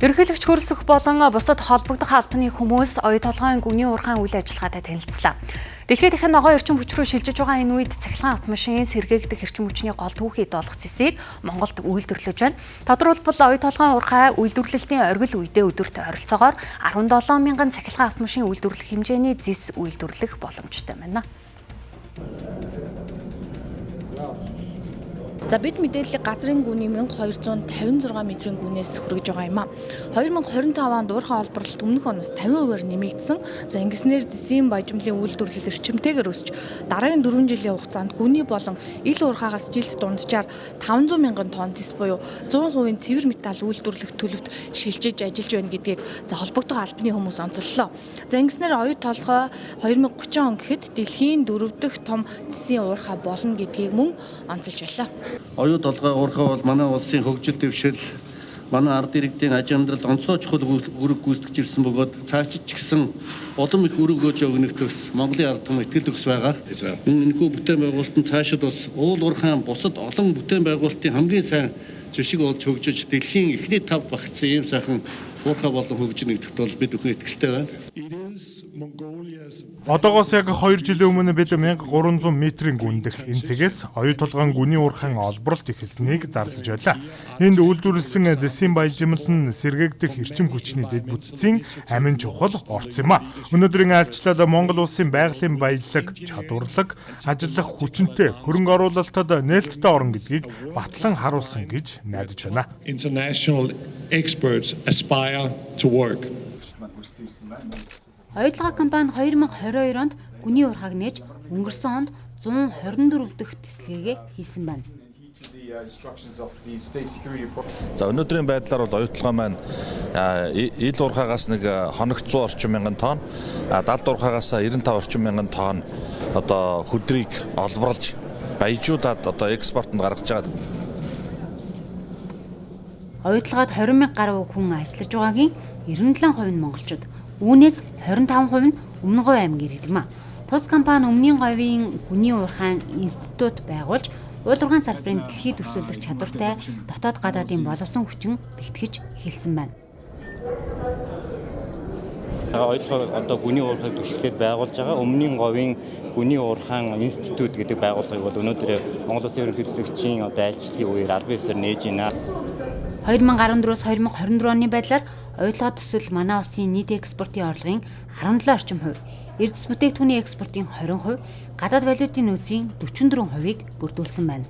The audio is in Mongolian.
Ерөнхийлөгч хөрөлсөх болон бусад холбогдох албаны хүмүүс оюу толгойн гүний уурхайн үйл ажиллагаатай танилцлаа. Дэлхийд дахин ногоон эрчим хүч рүү шилжиж байгаа энэ үед цахилгаан автомашин сэргээгдэх эрчим хүчний гол түүхий доолох цэсийг Монголд үйлдвэрлэж байна. Тодорхойлбол оюу толгойн уурхай үйлдвэрлэлтийн оргил үедээ өдөрт ойролцоогоор 17 мянган цахилгаан автомашин үйлдвэрлэх хэмжээний зис үйлдвэрлэх боломжтой байна. За бид мэдээллийг газрын гүний 1256 метрийн гүнээс хүргэж байгаа юм а. 2025 онд уурхай олборлолт өмнөх оноос 50%-аар нэмэгдсэн. За ингэснээр дэсийн баяжмлын үйлдвэрлэл эрчимтэйгээр өсч дараагийн 4 жилийн хугацаанд гүний болон ил уурхайгаас жилд дунджаар 500 мянган тонн зис буюу 100% цэвэр металл үйлдвэрлэх төлөвт шилжиж ажиллаж байна гэдгийг за холбогдох албаны хүмүүс онцоллоо. За ингэснээр оюу толгой 2030 он гэхэд дэлхийн 4 дахь том зэсийн уурхай болно гэдгийг мөн онцолж байлаа. Оюу толгой уурхай бол манай улсын хөгжил дэвшил, манай ард иргэдийн аж амьдралд онцгой чухал үүрэг гүйцэтгэж ирсэн бөгөөд цаашид ч гэсэн улам их үүрэг өгөөж өгнөх төс Монголын ард түмэн итгэл төгс байгаа. Энэхүү бүтээн байгуулалтын цаашид бас уул уурхайн бусад олон бүтээн байгуулалтын хамгийн сайн жишг болж хөгжиж дэлхийн эхний 5 багтсан ийм сайхан уурхай болон хөгжинэ гэдэгт бол бид бүхэн итгэлтэй байна. Одоогоос яг 2 жилийн өмнө бид 1300 метрийн гүндэх энэ цэгээс оюу толгойн гүний уурхайн олборлолт эхэлсэнийг зарлаж байлаа. Энд үйлдвэрлэсэн зэсийн баяжмал нь сэргээгдэх эрчим хүчний дэд бүтцийн амин чухал орц юм а. Өнөөдрийн айлчлал Монгол улсын байгалийн баялаг, чадварлаг, ажиллах хүчинтэй хөрөнгө оруулалтад нээлттэй орно гэдгийг батлан харуулсан гэж найдаж байна. International experts aspire to work. Оюутлага компани 2022 онд гүний уурхайг нээж өнгөрсөн онд 124 дахь тэсгэлгээ хийсэн байна. За өнөөдрийн байдлаар бол оюутлагаа маань ил уурхайгаас нэг хоногт 100 орчим мянган тонн, далд уурхайгаас 95 орчим мянган тонн одоо хөдрийг олборлж баяжуулаад одоо экспортод гаргаж байгаа. Оюутлагад 20 мянга гаруй хүн ажиллаж байгаагийн 97% нь монголчууд. Үүнээс 25% нь Өмнө Говь аймгийн иргэм. Тус компани Өмнгийн Говийн гүний уурхайн институт байгуулж уулуурхайн салбарын дэлхийд өрсөлдөх чадвартай дотоод гадаадын боловсон хүчин бэлтгэж эхэлсэн байна. Оюутлага одоо гүний уурхайг түшиглээд байгуулж байгаа Өмнгийн Говийн гүний уурхайн институт гэдэг байгууллагыг бол өнөөдөр Монгол Улсын ерөнхийлөгчийн одоо айлчлалын үеэр албан ёсоор нээж байна. 2014-өөс 2024 оны байдлаар оюутлага төсөл манай улсын нийт экспортын орлогын 17 орчим хувь, эрдэс бүтээгдэхүүний экспортын 20%, гадаад валютын нөөцийн 44%-ийг бүрдүүлсэн байна.